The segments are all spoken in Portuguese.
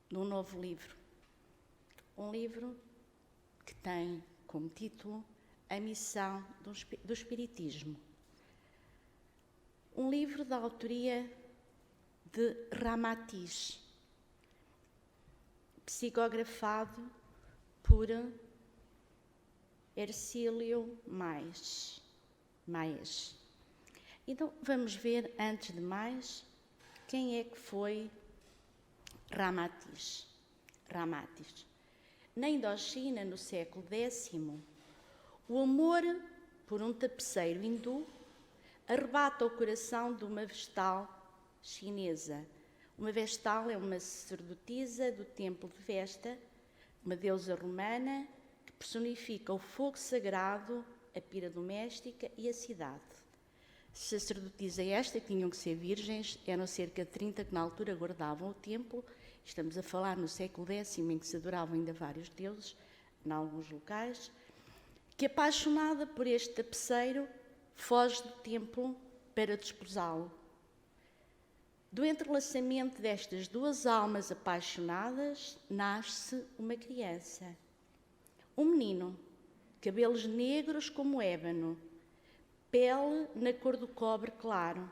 de um novo livro. Um livro que tem como título A Missão do Espiritismo. Um livro da autoria de Ramatiz, psicografado por Hercílio Maes. Então, vamos ver, antes de mais, quem é que foi Ramatiz. Na Indochina, no século X, o amor por um tapeceiro hindu arrebata o coração de uma vestal chinesa. Uma vestal é uma sacerdotisa do templo de Vesta, uma deusa romana que personifica o fogo sagrado, a pira doméstica e a cidade. Sacerdotisa esta, que tinham que ser virgens, eram cerca de 30 que na altura guardavam o templo. Estamos a falar no século X, em que se adoravam ainda vários deuses, em alguns locais, que, apaixonada por este tapeceiro, foge do templo para desposá-lo. Do entrelaçamento destas duas almas apaixonadas, nasce uma criança. Um menino, cabelos negros como ébano, pele na cor do cobre claro,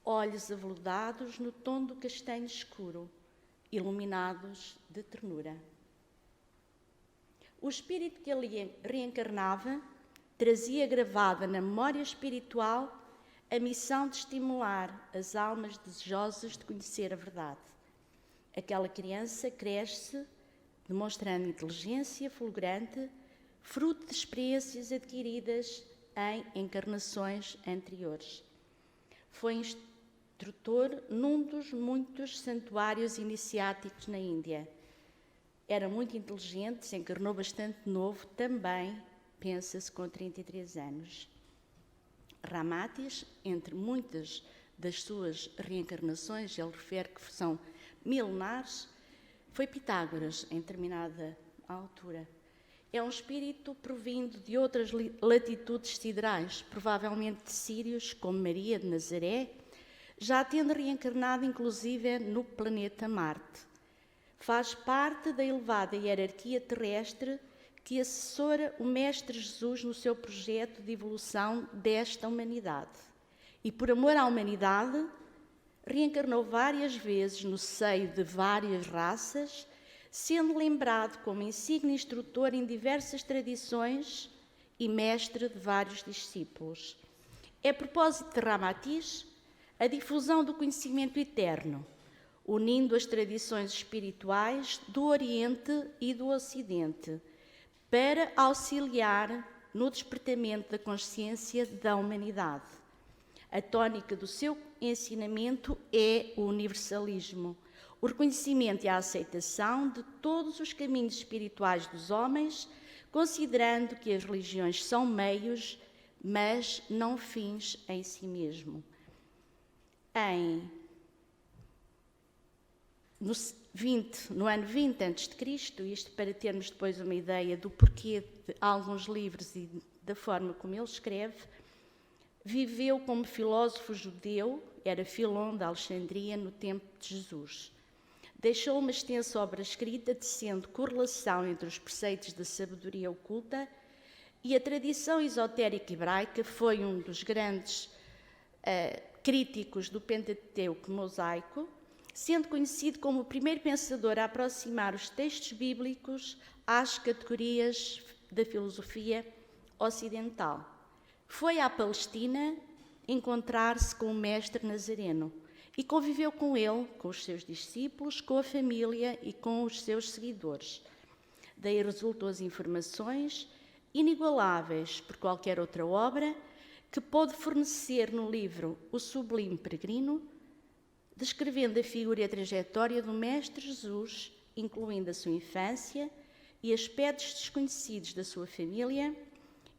olhos aveludados no tom do castanho escuro, iluminados de ternura. O espírito que ali reencarnava trazia gravada na memória espiritual a missão de estimular as almas desejosas de conhecer a verdade. Aquela criança cresce demonstrando inteligência fulgurante, fruto de experiências adquiridas em encarnações anteriores. Foi instrutor num dos muitos santuários iniciáticos na Índia. Era muito inteligente, se encarnou bastante novo, também, pensa-se, com 33 anos. Ramatiz, entre muitas das suas reencarnações, ele refere que são milenares, foi Pitágoras em determinada altura. É um espírito provindo de outras latitudes siderais, provavelmente de sírios, como Maria de Nazaré, já tendo reencarnado inclusive no planeta Marte. Faz parte da elevada hierarquia terrestre que assessora o Mestre Jesus no seu projeto de evolução desta humanidade. E por amor à humanidade, reencarnou várias vezes no seio de várias raças, sendo lembrado como insigne instrutor em diversas tradições e mestre de vários discípulos. É a propósito de Ramatiz a difusão do conhecimento eterno, unindo as tradições espirituais do Oriente e do Ocidente, para auxiliar no despertamento da consciência da humanidade. A tónica do seu ensinamento é o universalismo, o reconhecimento e a aceitação de todos os caminhos espirituais dos homens, considerando que as religiões são meios, mas não fins em si mesmo. No ano 20 a.C., isto para termos depois uma ideia do porquê de alguns livros e da forma como ele escreve, viveu como filósofo judeu, era Filon de Alexandria, no tempo de Jesus. Deixou uma extensa obra escrita, tecendo correlação entre os preceitos da sabedoria oculta e a tradição esotérica hebraica. Foi um dos grandes críticos do Pentateuco mosaico, sendo conhecido como o primeiro pensador a aproximar os textos bíblicos às categorias da filosofia ocidental. Foi à Palestina encontrar-se com o mestre Nazareno e conviveu com ele, com os seus discípulos, com a família e com os seus seguidores. Daí resultam as informações inigualáveis por qualquer outra obra que pôde fornecer no livro O Sublime Peregrino, descrevendo a figura e a trajetória do Mestre Jesus, incluindo a sua infância e aspectos desconhecidos da sua família,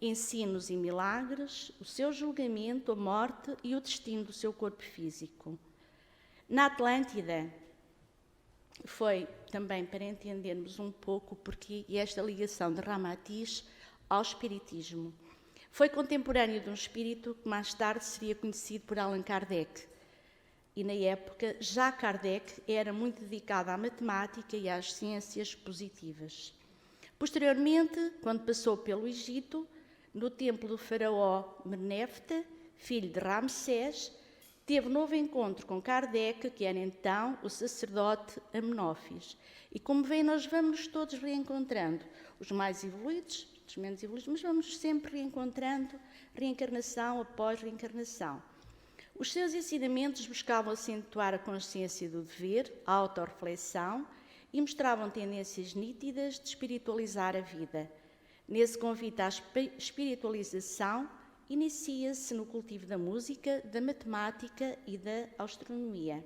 ensinos e milagres, o seu julgamento, a morte e o destino do seu corpo físico. Na Atlântida, foi também para entendermos um pouco porque esta ligação de Ramatiz ao espiritismo. Foi contemporâneo de um espírito que mais tarde seria conhecido por Allan Kardec. E na época, já Kardec era muito dedicado à matemática e às ciências positivas. Posteriormente, quando passou pelo Egito, no templo do faraó Menefta, filho de Ramsés, teve novo encontro com Kardec, que era então o sacerdote Amenófis. E como veem, nós vamos todos reencontrando, os mais evoluídos, os menos evoluídos, mas vamos sempre reencontrando, reencarnação após reencarnação. Os seus ensinamentos buscavam acentuar a consciência do dever, a autorreflexão e mostravam tendências nítidas de espiritualizar a vida. Nesse convite à espiritualização, inicia-se no cultivo da música, da matemática e da astronomia.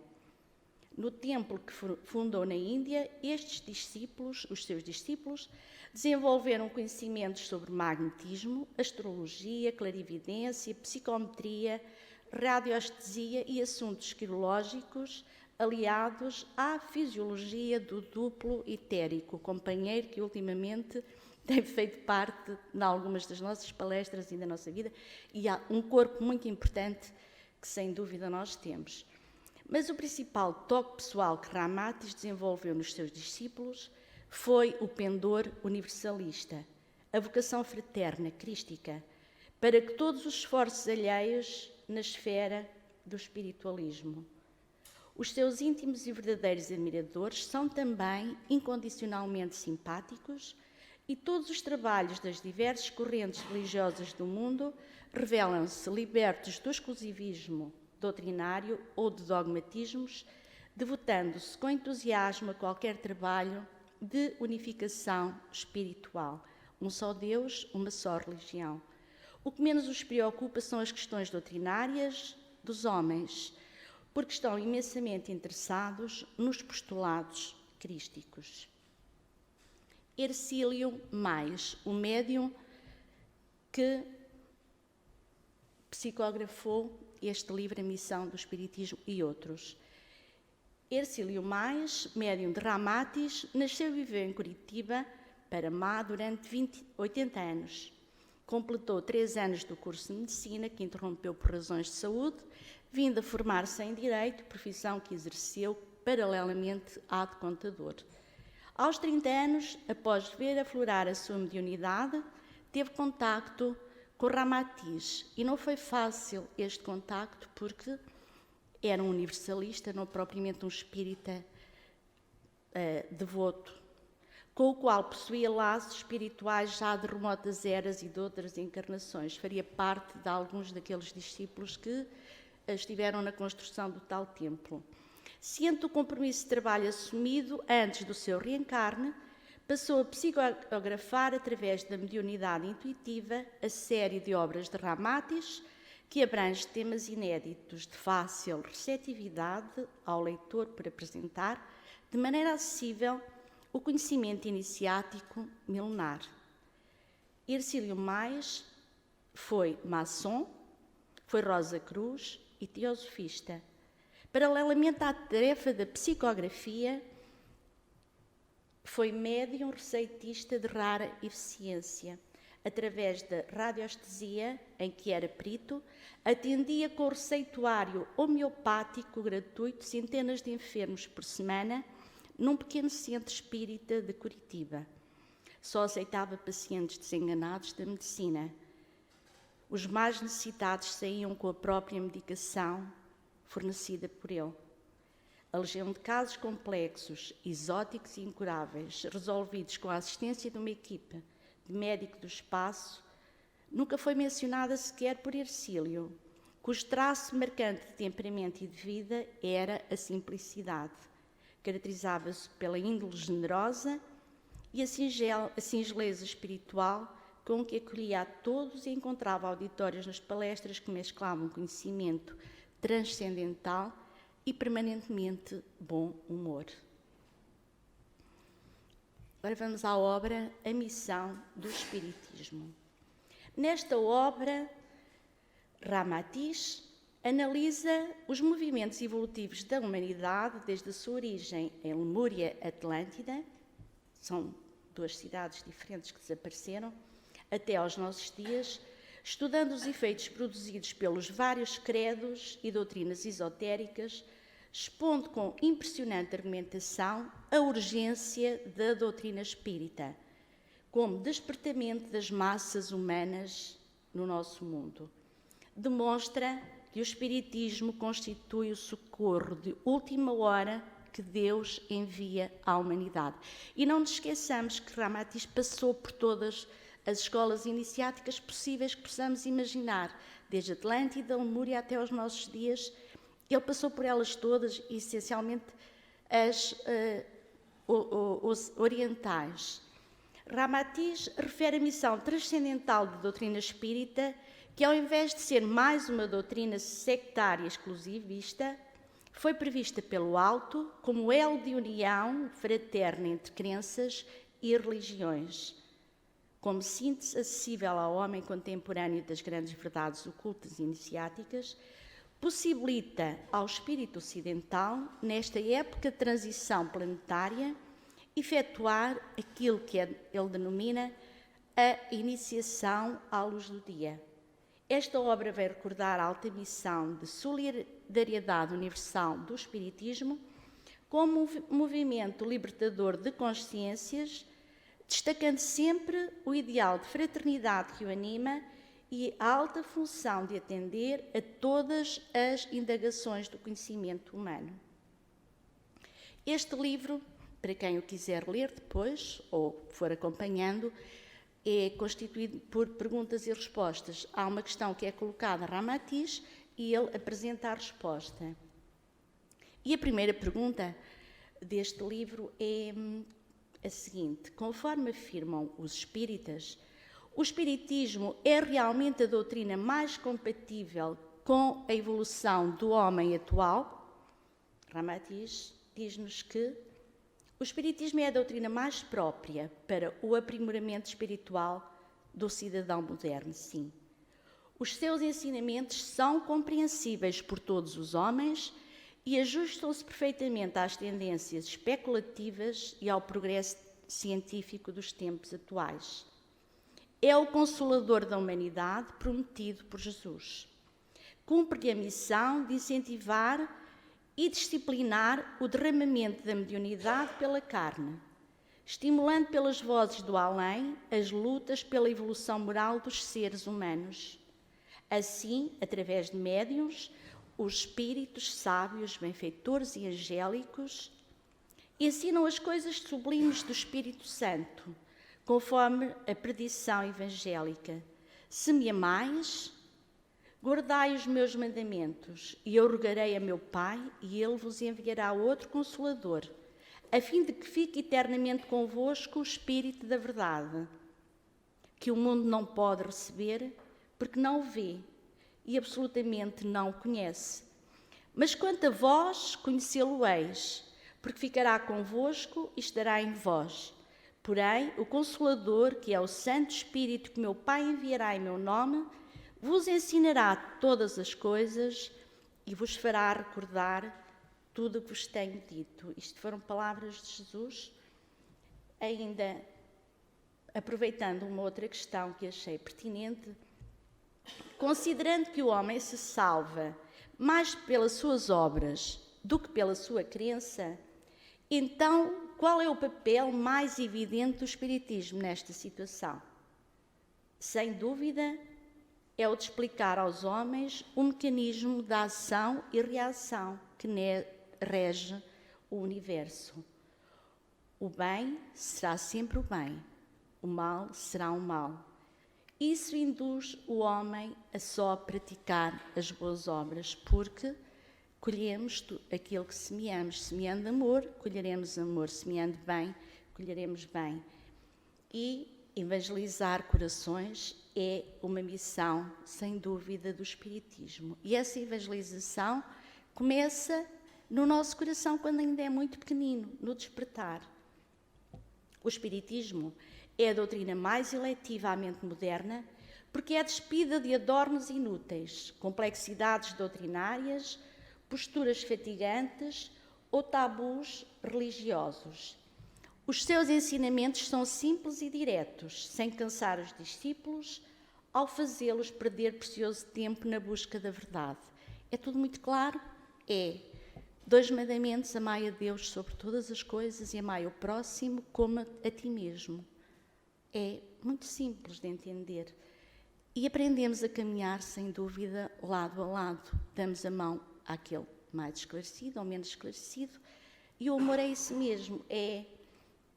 No templo que fundou na Índia, estes discípulos, os seus discípulos, desenvolveram conhecimentos sobre magnetismo, astrologia, clarividência, psicometria, radioestesia e assuntos quirológicos aliados à fisiologia do duplo etérico, companheiro que ultimamente tem feito parte de algumas das nossas palestras e da nossa vida, e há um corpo muito importante que sem dúvida nós temos. Mas o principal toque pessoal que Ramatis desenvolveu nos seus discípulos foi o pendor universalista, a vocação fraterna, crística, para que todos os esforços alheios na esfera do espiritualismo. Os seus íntimos e verdadeiros admiradores são também incondicionalmente simpáticos e todos os trabalhos das diversas correntes religiosas do mundo revelam-se libertos do exclusivismo doutrinário ou de dogmatismos, devotando-se com entusiasmo a qualquer trabalho de unificação espiritual. Um só Deus, uma só religião. O que menos os preocupa são as questões doutrinárias dos homens, porque estão imensamente interessados nos postulados crísticos. Hercílio Mais, o médium que psicografou este livro, A Missão do Espiritismo e outros. Hercílio Mais, médium de Ramatis, nasceu e viveu em Curitiba, Paramá, durante 80 anos. Completou 3 anos do curso de Medicina, que interrompeu por razões de saúde, vindo a formar-se em Direito, profissão que exerceu paralelamente à de contador. Aos 30 anos, após ver aflorar a sua mediunidade, teve contacto com Ramatis. E não foi fácil este contacto, porque era um universalista, não propriamente um espírita devoto, com o qual possuía laços espirituais já de remotas eras e de outras encarnações. Faria parte de alguns daqueles discípulos que estiveram na construção do tal templo. Ciente do compromisso de trabalho assumido antes do seu reencarne, passou a psicografar, através da mediunidade intuitiva, a série de obras de Ramatis, que abrange temas inéditos de fácil receptividade ao leitor por apresentar, de maneira acessível, o conhecimento iniciático milenar. Hercílio Mais foi maçom, foi Rosa Cruz e teosofista. Paralelamente à tarefa da psicografia, foi médium receitista de rara eficiência. Através da radioestesia, em que era perito, atendia com o receituário homeopático gratuito centenas de enfermos por semana, num pequeno centro espírita de Curitiba. Só aceitava pacientes desenganados da medicina. Os mais necessitados saíam com a própria medicação fornecida por ele. A legião de casos complexos, exóticos e incuráveis, resolvidos com a assistência de uma equipa de médico do espaço, nunca foi mencionada sequer por Hercílio, cujo traço marcante de temperamento e de vida era a simplicidade. Caracterizava-se pela índole generosa e a singeleza espiritual com que acolhia a todos e encontrava auditórios nas palestras que mesclavam conhecimento transcendental e permanentemente bom humor. Agora vamos à obra A Missão do Espiritismo. Nesta obra, Ramatis analisa os movimentos evolutivos da humanidade desde a sua origem em Lemúria, Atlântida, são 2 cidades diferentes que desapareceram, até aos nossos dias, estudando os efeitos produzidos pelos vários credos e doutrinas esotéricas expondo com impressionante argumentação a urgência da doutrina espírita, como despertamento das massas humanas no nosso mundo. Demonstra que o Espiritismo constitui o socorro de última hora que Deus envia à humanidade. E não nos esqueçamos que Ramatiz passou por todas as escolas iniciáticas possíveis que possamos imaginar, desde Atlântida, Lemúria até aos nossos dias. Ele passou por elas todas, essencialmente as orientais. Ramatiz refere a missão transcendental da doutrina espírita, que ao invés de ser mais uma doutrina sectária exclusivista, foi prevista pelo alto como elo de união fraterna entre crenças e religiões, como síntese acessível ao homem contemporâneo das grandes verdades ocultas e iniciáticas, possibilita ao espírito ocidental, nesta época de transição planetária, efetuar aquilo que ele denomina a iniciação à luz do dia. Esta obra vai recordar a alta missão de solidariedade universal do Espiritismo como um movimento libertador de consciências, destacando sempre o ideal de fraternidade que o anima e a alta função de atender a todas as indagações do conhecimento humano. Este livro, para quem o quiser ler depois, ou for acompanhando, é constituído por perguntas e respostas. Há uma questão que é colocada a Ramatiz e ele apresenta a resposta. E a primeira pergunta deste livro é a seguinte: conforme afirmam os espíritas, o espiritismo é realmente a doutrina mais compatível com a evolução do homem atual? Ramatiz diz-nos que o espiritismo é a doutrina mais própria para o aprimoramento espiritual do cidadão moderno, sim. Os seus ensinamentos são compreensíveis por todos os homens e ajustam-se perfeitamente às tendências especulativas e ao progresso científico dos tempos atuais. É o Consolador da humanidade prometido por Jesus. Cumpre-lhe a missão de incentivar e disciplinar o derramamento da mediunidade pela carne, estimulando pelas vozes do além as lutas pela evolução moral dos seres humanos. Assim, através de médiuns, os espíritos sábios, benfeitores e angélicos ensinam as coisas sublimes do Espírito Santo, conforme a predição evangélica. Se me amais, guardai os meus mandamentos, e eu rogarei a meu Pai, e ele vos enviará outro Consolador, a fim de que fique eternamente convosco o Espírito da verdade, que o mundo não pode receber, porque não o vê e absolutamente não o conhece. Mas quanto a vós, conhecê-lo-eis, porque ficará convosco e estará em vós. Porém, o Consolador, que é o Santo Espírito que meu Pai enviará em meu nome, vos ensinará todas as coisas e vos fará recordar tudo o que vos tenho dito. Isto foram palavras de Jesus. Ainda aproveitando uma outra questão que achei pertinente, considerando que o homem se salva mais pelas suas obras do que pela sua crença, então qual é o papel mais evidente do Espiritismo nesta situação? Sem dúvida, é o de explicar aos homens o mecanismo da ação e reação que rege o universo. O bem será sempre o bem, o mal será o mal. Isso induz o homem a só praticar as boas obras, porque colhemos aquilo que semeamos. Semeando amor, colheremos amor. Semeando bem, colheremos bem. E evangelizar corações é uma missão, sem dúvida, do Espiritismo. E essa evangelização começa no nosso coração, quando ainda é muito pequenino, no despertar. O Espiritismo é a doutrina mais eletiva à mente moderna, porque é despida de adornos inúteis, complexidades doutrinárias, posturas fatigantes ou tabus religiosos. Os seus ensinamentos são simples e diretos, sem cansar os discípulos, ao fazê-los perder precioso tempo na busca da verdade. É tudo muito claro? É. 2 mandamentos: amai a Deus sobre todas as coisas e amai o próximo como a ti mesmo. É muito simples de entender. E aprendemos a caminhar, sem dúvida, lado a lado. Damos a mão àquele mais esclarecido ou menos esclarecido. E o amor é isso mesmo, é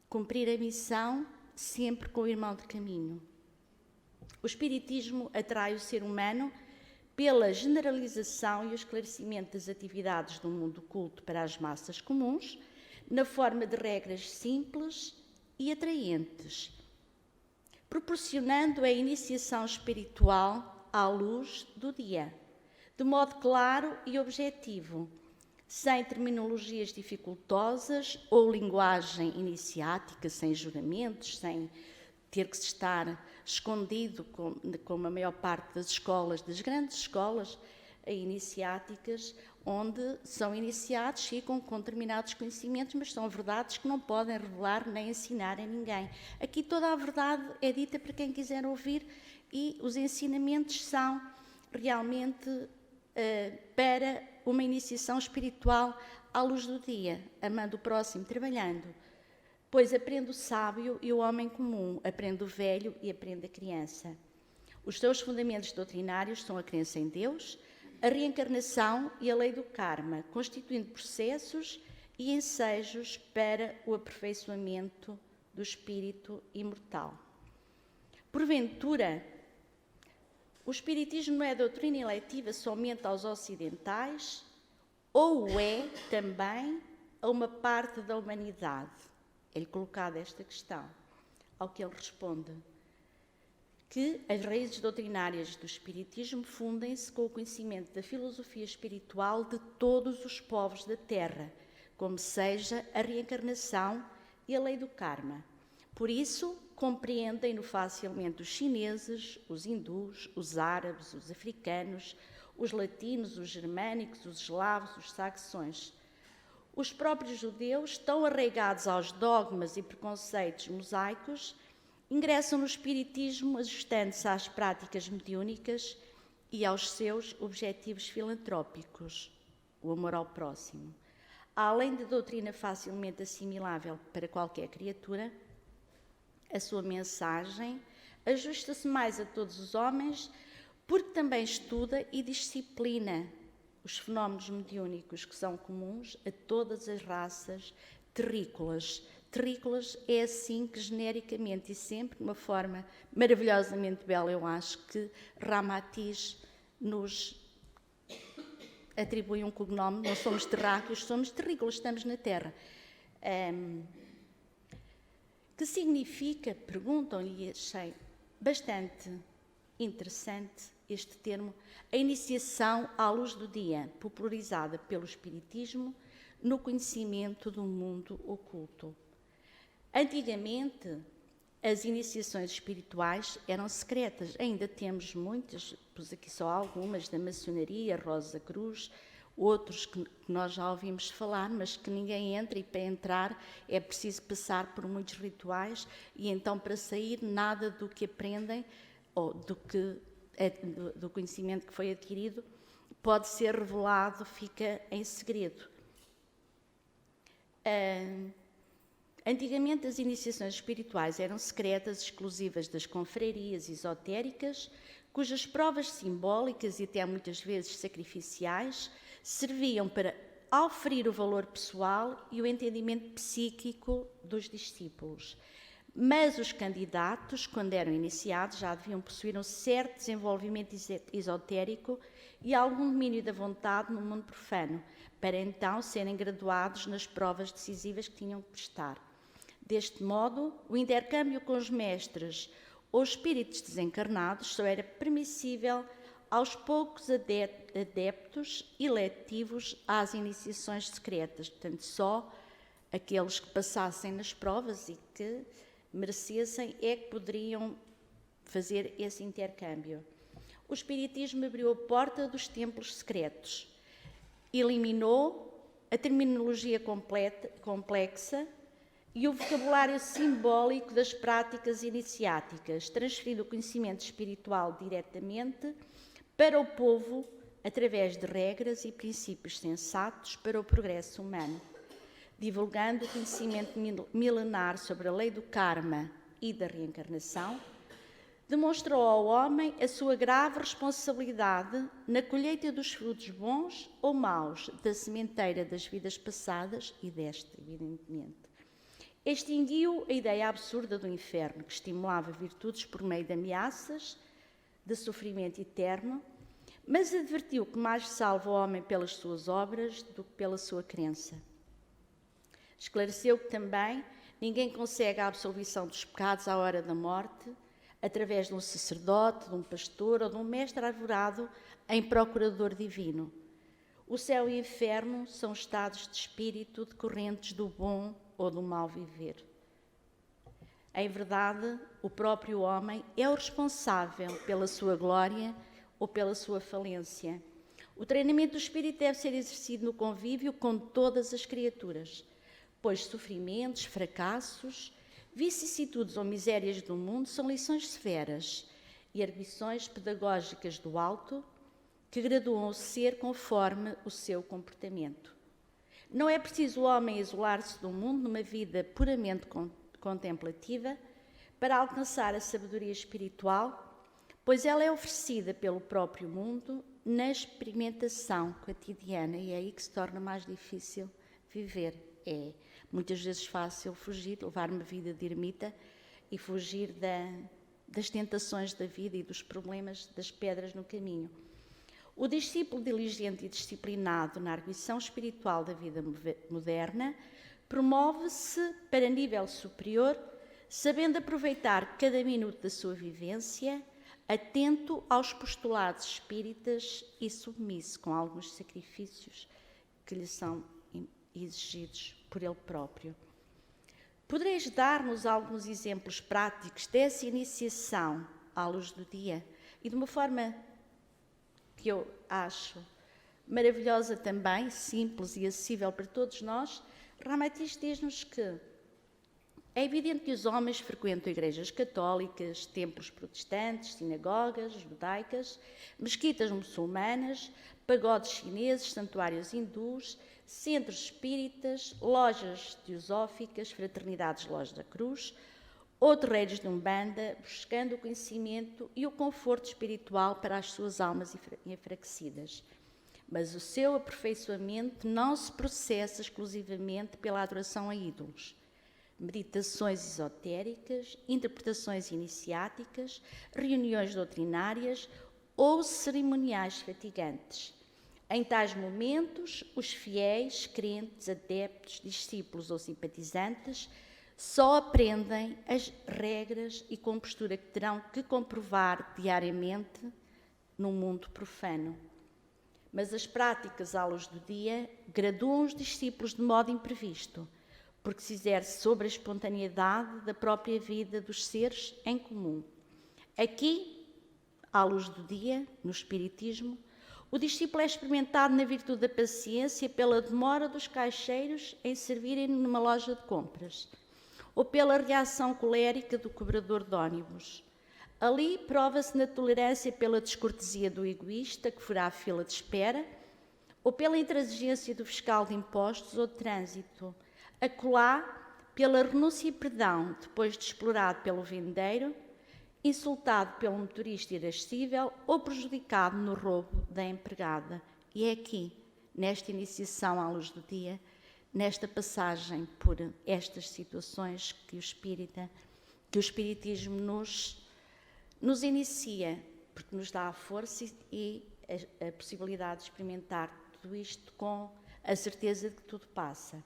cumprir a missão sempre com o irmão de caminho. O Espiritismo atrai o ser humano pela generalização e o esclarecimento das atividades do mundo oculto para as massas comuns, na forma de regras simples e atraentes, proporcionando a iniciação espiritual à luz do dia, de modo claro e objetivo, sem terminologias dificultosas ou linguagem iniciática, sem juramentos, sem ter que se estar escondido, como a maior parte das escolas, das grandes escolas iniciáticas, onde são iniciados, ficam com determinados conhecimentos, mas são verdades que não podem revelar nem ensinar a ninguém. Aqui toda a verdade é dita para quem quiser ouvir e os ensinamentos são realmente para uma iniciação espiritual à luz do dia, amando o próximo, trabalhando. Pois aprende o sábio e o homem comum, aprende o velho e aprende a criança. Os seus fundamentos doutrinários são a crença em Deus, a reencarnação e a lei do karma, constituindo processos e ensejos para o aperfeiçoamento do espírito imortal. Porventura, o Espiritismo não é doutrina eletiva somente aos ocidentais, ou é também a uma parte da humanidade? É-lhe colocada esta questão, ao que ele responde que as raízes doutrinárias do Espiritismo fundem-se com o conhecimento da filosofia espiritual de todos os povos da Terra, como seja a reencarnação e a lei do karma. Por isso, compreendem-no facilmente os chineses, os hindus, os árabes, os africanos, os latinos, os germânicos, os eslavos, os saxões. Os próprios judeus, tão arraigados aos dogmas e preconceitos mosaicos, ingressam no Espiritismo ajustando-se às práticas mediúnicas e aos seus objetivos filantrópicos, o amor ao próximo. Além de doutrina facilmente assimilável para qualquer criatura, a sua mensagem ajusta-se mais a todos os homens, porque também estuda e disciplina os fenómenos mediúnicos que são comuns a todas as raças terrícolas. Terrícolas é assim que genericamente e sempre de uma forma maravilhosamente bela, eu acho que Ramatiz nos atribui um cognome. Não somos terráqueos, somos terrícolas, estamos na Terra. Que significa, perguntam-lhe, e achei bastante interessante este termo, a iniciação à luz do dia, popularizada pelo Espiritismo no conhecimento do mundo oculto. Antigamente, as iniciações espirituais eram secretas, ainda temos muitas, pus aqui só algumas, da maçonaria, Rosa Cruz, outros que nós já ouvimos falar, mas que ninguém entra, e para entrar é preciso passar por muitos rituais, e então para sair nada do que aprendem, ou do conhecimento que foi adquirido, pode ser revelado, fica em segredo. Antigamente as iniciações espirituais eram secretas, exclusivas das confrarias esotéricas, cujas provas simbólicas e até muitas vezes sacrificiais serviam para auferir o valor pessoal e o entendimento psíquico dos discípulos. Mas os candidatos, quando eram iniciados, já deviam possuir um certo desenvolvimento esotérico e algum domínio da vontade no mundo profano, para então serem graduados nas provas decisivas que tinham que prestar. Deste modo, o intercâmbio com os mestres ou espíritos desencarnados só era permissível aos poucos adeptos eletivos às iniciações secretas, portanto, só aqueles que passassem nas provas e que merecessem é que poderiam fazer esse intercâmbio. O Espiritismo abriu a porta dos templos secretos, eliminou a terminologia complexa e o vocabulário simbólico das práticas iniciáticas, transferindo o conhecimento espiritual diretamente para o povo através de regras e princípios sensatos para o progresso humano, divulgando o conhecimento milenar sobre a lei do karma e da reencarnação, demonstrou ao homem a sua grave responsabilidade na colheita dos frutos bons ou maus da sementeira das vidas passadas e desta, evidentemente. Extinguiu a ideia absurda do inferno, que estimulava virtudes por meio de ameaças de sofrimento eterno, mas advertiu que mais salva o homem pelas suas obras do que pela sua crença. Esclareceu que também ninguém consegue a absolvição dos pecados à hora da morte, através de um sacerdote, de um pastor ou de um mestre arvorado em procurador divino. O céu e o inferno são estados de espírito decorrentes do bom ou do mau viver. Em verdade, o próprio homem é o responsável pela sua glória ou pela sua falência. O treinamento do espírito deve ser exercido no convívio com todas as criaturas, pois sofrimentos, fracassos, vicissitudes ou misérias do mundo são lições severas e arguições pedagógicas do alto que graduam o ser conforme o seu comportamento. Não é preciso o homem isolar-se do mundo numa vida puramente contemplativa para alcançar a sabedoria espiritual, pois ela é oferecida pelo próprio mundo na experimentação cotidiana e é aí que se torna mais difícil viver. É muitas vezes fácil fugir, levar uma vida de ermita e fugir das tentações da vida e dos problemas das pedras no caminho. O discípulo diligente e disciplinado na arguição espiritual da vida moderna promove-se para nível superior, sabendo aproveitar cada minuto da sua vivência, atento aos postulados espíritas e submisso com alguns sacrifícios que lhe são exigidos por ele próprio. Podereis dar-nos alguns exemplos práticos dessa iniciação à luz do dia e de uma forma que eu acho maravilhosa também, simples e acessível para todos nós. Ramatiz diz-nos que é evidente que os homens frequentam igrejas católicas, templos protestantes, sinagogas judaicas, mesquitas muçulmanas, pagodes chineses, santuários hindus, centros espíritas, lojas teosóficas, fraternidades Lojas da Cruz, ou terreiros de Umbanda, buscando o conhecimento e o conforto espiritual para as suas almas enfraquecidas. Mas o seu aperfeiçoamento não se processa exclusivamente pela adoração a ídolos. Meditações esotéricas, interpretações iniciáticas, reuniões doutrinárias ou cerimoniais fatigantes. Em tais momentos, os fiéis, crentes, adeptos, discípulos ou simpatizantes só aprendem as regras e compostura que terão que comprovar diariamente no mundo profano. Mas as práticas à luz do dia graduam os discípulos de modo imprevisto, porque se exerce sobre a espontaneidade da própria vida dos seres em comum. Aqui, à luz do dia, no Espiritismo, o discípulo é experimentado na virtude da paciência pela demora dos caixeiros em servirem numa loja de compras, ou pela reação colérica do cobrador de ônibus. Ali prova-se na tolerância pela descortesia do egoísta que fura a fila de espera, ou pela intransigência do fiscal de impostos ou de trânsito. Acolá, pela renúncia e perdão, depois de explorado pelo vendeiro, insultado pelo motorista irascível ou prejudicado no roubo da empregada. E é aqui, nesta iniciação à luz do dia, nesta passagem por estas situações que o Espiritismo nos inicia, porque nos dá a força e a possibilidade de experimentar tudo isto com a certeza de que tudo passa.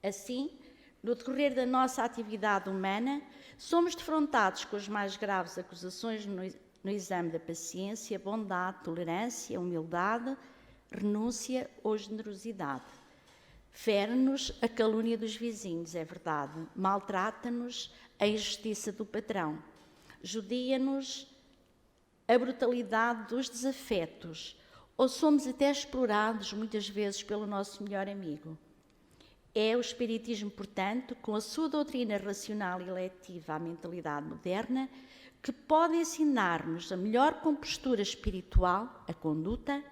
Assim, no decorrer da nossa atividade humana, somos defrontados com as mais graves acusações no exame da paciência, bondade, tolerância, humildade, renúncia ou generosidade. Fere-nos a calúnia dos vizinhos, é verdade. Maltrata-nos a injustiça do patrão. Judia-nos a brutalidade dos desafetos. Ou somos até explorados muitas vezes pelo nosso melhor amigo. É o Espiritismo, portanto, com a sua doutrina racional e letiva à mentalidade moderna, que pode ensinar-nos a melhor compostura espiritual, a conduta,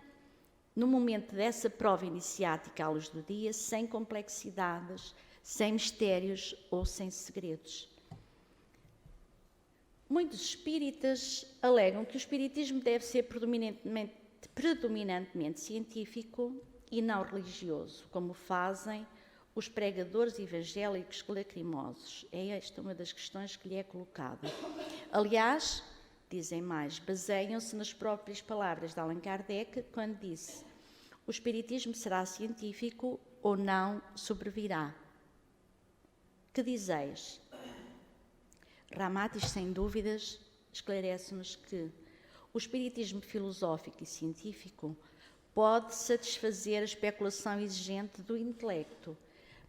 no momento dessa prova iniciática à luz do dia, sem complexidades, sem mistérios ou sem segredos. Muitos espíritas alegam que o espiritismo deve ser predominantemente científico e não religioso, como fazem os pregadores evangélicos lacrimosos. É esta uma das questões que lhe é colocada. Aliás, dizem mais, baseiam-se nas próprias palavras de Allan Kardec, quando disse: o espiritismo será científico ou não sobrevirá. Que dizeis? Ramatis, sem dúvidas, esclarece-nos que o espiritismo filosófico e científico pode satisfazer a especulação exigente do intelecto,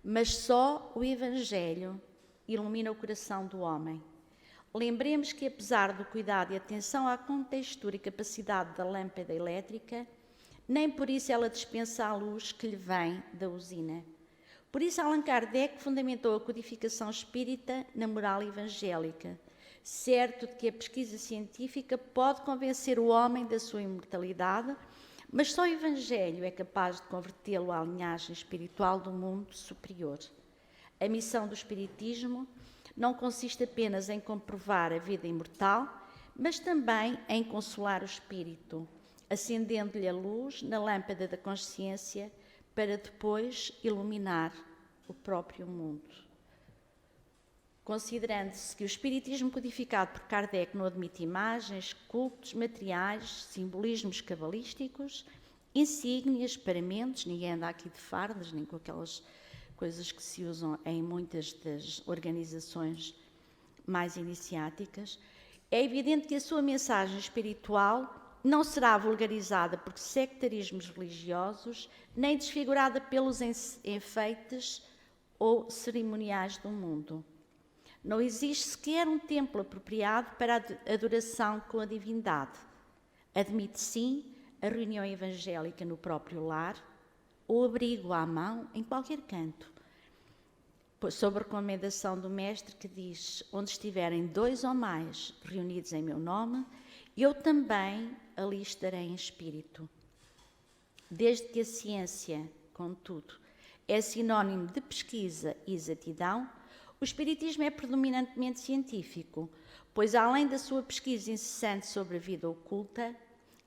mas só o Evangelho ilumina o coração do homem. Lembremos que, apesar do cuidado e atenção à contextura e capacidade da lâmpada elétrica, nem por isso ela dispensa a luz que lhe vem da usina. Por isso, Allan Kardec fundamentou a codificação espírita na moral evangélica, certo de que a pesquisa científica pode convencer o homem da sua imortalidade, mas só o Evangelho é capaz de convertê-lo à linhagem espiritual do mundo superior. A missão do Espiritismo não consiste apenas em comprovar a vida imortal, mas também em consolar o espírito, acendendo-lhe a luz na lâmpada da consciência para depois iluminar o próprio mundo. Considerando-se que o espiritismo codificado por Kardec não admite imagens, cultos, materiais, simbolismos cabalísticos, insígnias, paramentos, ninguém anda aqui de fardas, nem com aquelas coisas que se usam em muitas das organizações mais iniciáticas, é evidente que a sua mensagem espiritual não será vulgarizada por sectarismos religiosos, nem desfigurada pelos enfeites ou cerimoniais do mundo. Não existe sequer um templo apropriado para a adoração com a divindade. Admite, sim, a reunião evangélica no próprio lar, ou abrigo à mão em qualquer canto, sob a recomendação do Mestre que diz: onde estiverem 2 ou mais reunidos em meu nome, eu também ali estarei em espírito. Desde que a ciência, contudo, é sinónimo de pesquisa e exatidão, o espiritismo é predominantemente científico, pois além da sua pesquisa incessante sobre a vida oculta,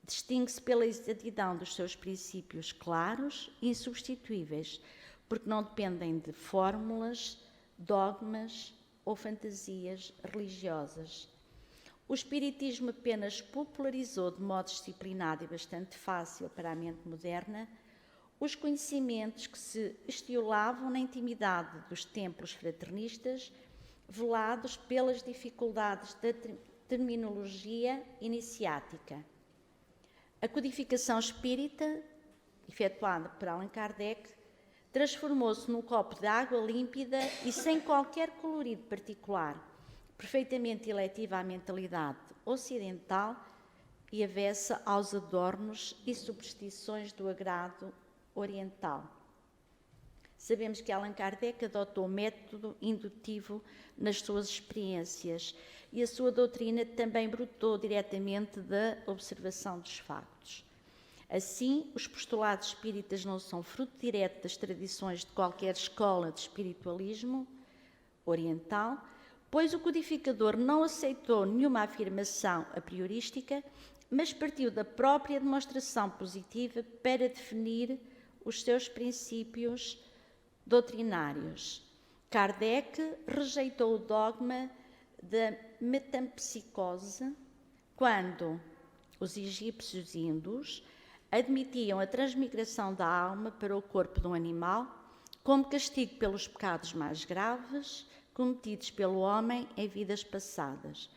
distingue-se pela exatidão dos seus princípios claros e insubstituíveis, porque não dependem de fórmulas, dogmas ou fantasias religiosas. O espiritismo apenas popularizou de modo disciplinado e bastante fácil para a mente moderna os conhecimentos que se estiolavam na intimidade dos templos fraternistas, velados pelas dificuldades da terminologia iniciática. A codificação espírita, efetuada por Allan Kardec, transformou-se num copo de água límpida e sem qualquer colorido particular, perfeitamente eletiva à mentalidade ocidental e avessa aos adornos e superstições do agrado oriental. Sabemos que Allan Kardec adotou o método indutivo nas suas experiências e a sua doutrina também brotou diretamente da observação dos factos. Assim, os postulados espíritas não são fruto direto das tradições de qualquer escola de espiritualismo oriental, pois o codificador não aceitou nenhuma afirmação a priorística, mas partiu da própria demonstração positiva para definir os seus princípios doutrinários. Kardec rejeitou o dogma da metempsicose quando os egípcios e hindus admitiam a transmigração da alma para o corpo de um animal como castigo pelos pecados mais graves cometidos pelo homem em vidas passadas.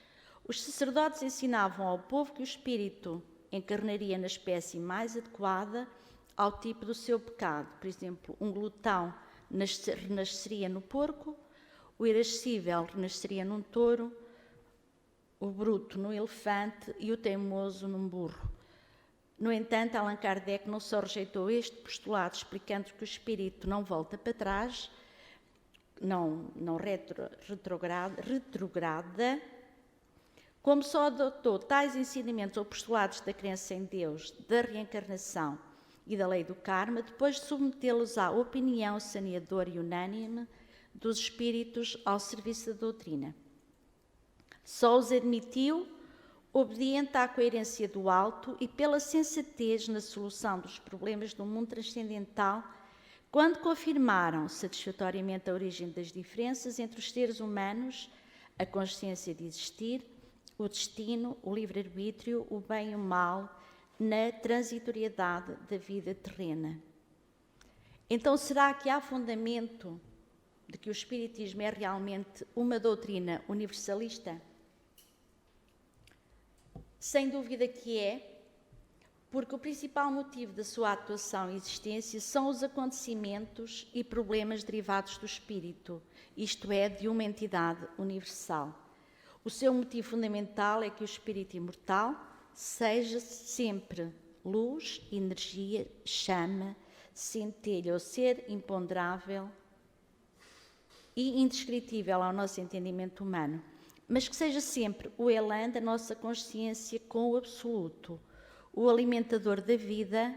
Os sacerdotes ensinavam ao povo que o espírito encarnaria na espécie mais adequada ao tipo do seu pecado. Por exemplo, um glutão renasceria no porco, o irascível renasceria num touro, o bruto no elefante e o teimoso num burro. No entanto, Allan Kardec não só rejeitou este postulado, explicando que o espírito não volta para trás, não retrograda, Como só adotou tais ensinamentos ou postulados da crença em Deus, da reencarnação e da lei do karma, depois de submetê-los à opinião saneadora e unânime dos espíritos ao serviço da doutrina. Só os admitiu obediente à coerência do alto e pela sensatez na solução dos problemas do mundo transcendental, quando confirmaram satisfatoriamente a origem das diferenças entre os seres humanos, a consciência de existir, o destino, o livre-arbítrio, o bem e o mal, na transitoriedade da vida terrena. Então, será que há fundamento de que o Espiritismo é realmente uma doutrina universalista? Sem dúvida que é, porque o principal motivo da sua atuação e existência são os acontecimentos e problemas derivados do espírito, isto é, de uma entidade universal. O seu motivo fundamental é que o espírito imortal seja sempre luz, energia, chama, centelha ou ser imponderável e indescritível ao nosso entendimento humano, mas que seja sempre o elan da nossa consciência com o absoluto, o alimentador da vida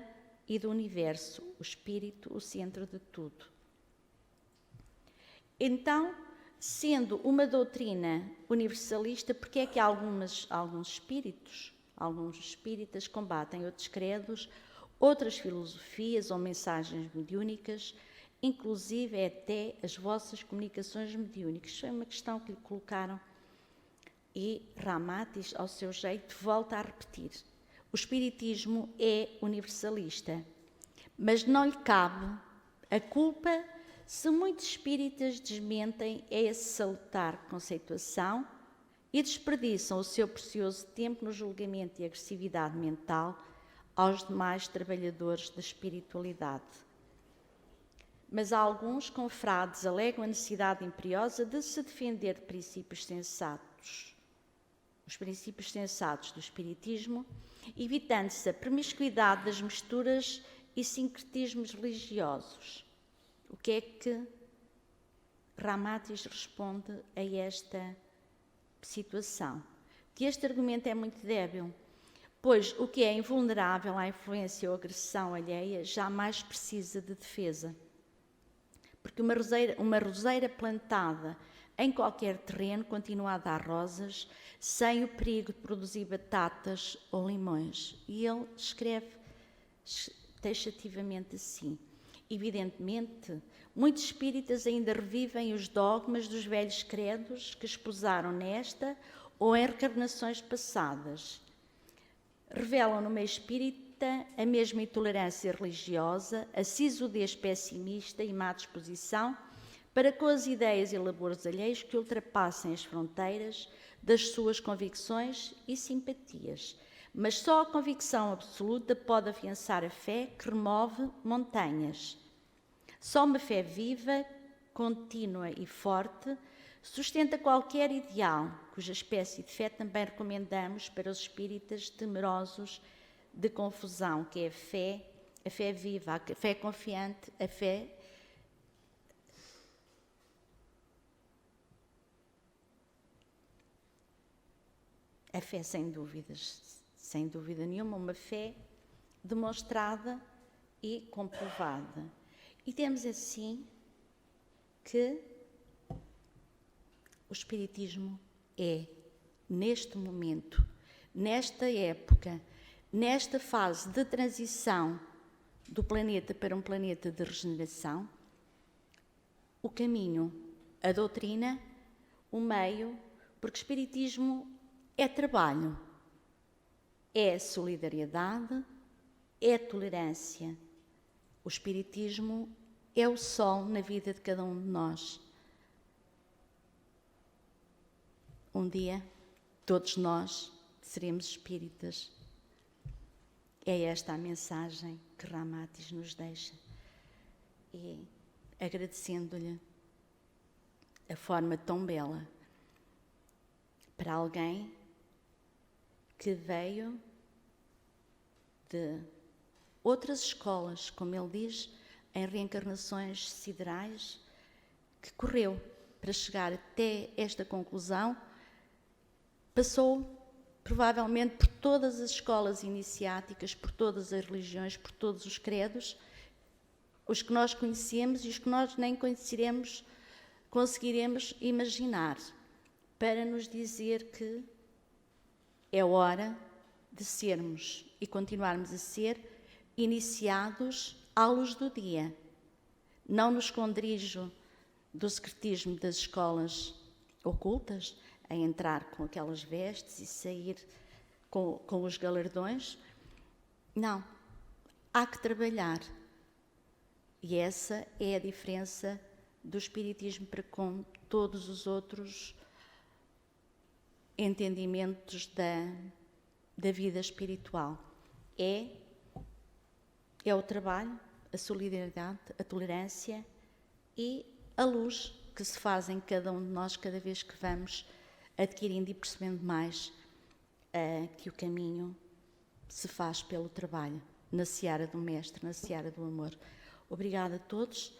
e do universo, o espírito, o centro de tudo. Então, sendo uma doutrina universalista, porque é que alguns espíritas combatem outros credos, outras filosofias ou mensagens mediúnicas, inclusive até as vossas comunicações mediúnicas? Foi uma questão que lhe colocaram e Ramatiz, ao seu jeito, volta a repetir. O espiritismo é universalista, mas não lhe cabe a culpa se muitos espíritas desmentem essa salutar conceituação e desperdiçam o seu precioso tempo no julgamento e agressividade mental aos demais trabalhadores da espiritualidade. Mas alguns confrades alegam a necessidade imperiosa de se defender de princípios sensatos, os princípios sensatos do espiritismo, evitando-se a promiscuidade das misturas e sincretismos religiosos. O que é que Ramatiz responde a esta situação? Que este argumento é muito débil, pois o que é invulnerável à influência ou agressão alheia jamais precisa de defesa. Porque uma roseira plantada em qualquer terreno continua a dar rosas sem o perigo de produzir batatas ou limões. E ele escreve taxativamente assim. Evidentemente, muitos espíritas ainda revivem os dogmas dos velhos credos que esposaram nesta ou em reencarnações passadas. Revelam no meio espírita a mesma intolerância religiosa, a sisudez pessimista e má disposição para com as ideias e labores alheios que ultrapassem as fronteiras das suas convicções e simpatias. Mas só a convicção absoluta pode afiançar a fé que remove montanhas. Só uma fé viva, contínua e forte sustenta qualquer ideal, cuja espécie de fé também recomendamos para os espíritas temerosos de confusão, que é a fé viva, a fé confiante, a fé sem dúvidas, sem dúvida nenhuma, uma fé demonstrada e comprovada. E temos assim que o espiritismo é, neste momento, nesta época, nesta fase de transição do planeta para um planeta de regeneração, o caminho, a doutrina, o meio, porque o espiritismo é trabalho, é solidariedade, é tolerância. O espiritismo é o sol na vida de cada um de nós. Um dia, todos nós seremos espíritas. É esta a mensagem que Ramatiz nos deixa. E agradecendo-lhe a forma tão bela para alguém que veio de outras escolas, como ele diz, em reencarnações siderais, que correu para chegar até esta conclusão, passou provavelmente por todas as escolas iniciáticas, por todas as religiões, por todos os credos, os que nós conhecemos e os que nós nem conseguiremos imaginar, para nos dizer que é hora de sermos e continuarmos a ser iniciados à luz do dia, não no esconderijo do secretismo das escolas ocultas, a entrar com aquelas vestes e sair com os galardões. Não, há que trabalhar. E essa é a diferença do espiritismo para com todos os outros entendimentos da vida espiritual. É o trabalho, a solidariedade, a tolerância e a luz que se faz em cada um de nós cada vez que vamos adquirindo e percebendo mais que o caminho se faz pelo trabalho, na seara do Mestre, na seara do amor. Obrigada a todos.